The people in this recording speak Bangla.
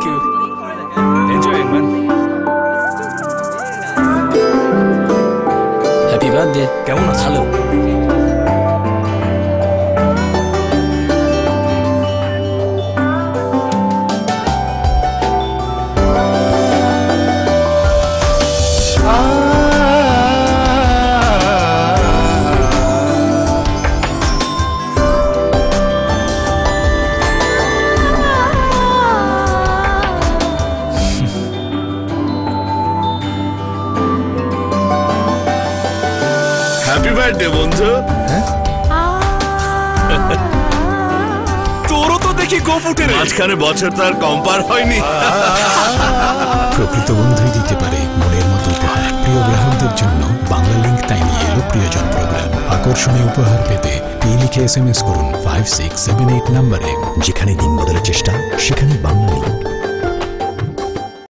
Thank you, enjoy man. Happy birthday. কেমন আছো? ভালো। হ্যাপি বার্থডে বন্ধু। তোরও তো দেখি গোপ উঠে রে। মাঝখানে বছর তো আর কম পার হয়নি। প্রকৃত বন্ধুই দিতে পারে মনের মতো উপহার। প্রিয় গ্রাহকদের জন্য বাংলা লিংক তাই নিয়ে এলো প্রিয়জন প্রোগ্রাম। আকর্ষণীয় উপহার পেতে পি লিখে SMS করুন 5678 নম্বরে। যেখানে দিন বদলের চেষ্টা, সেখানে বাংলা লিংক।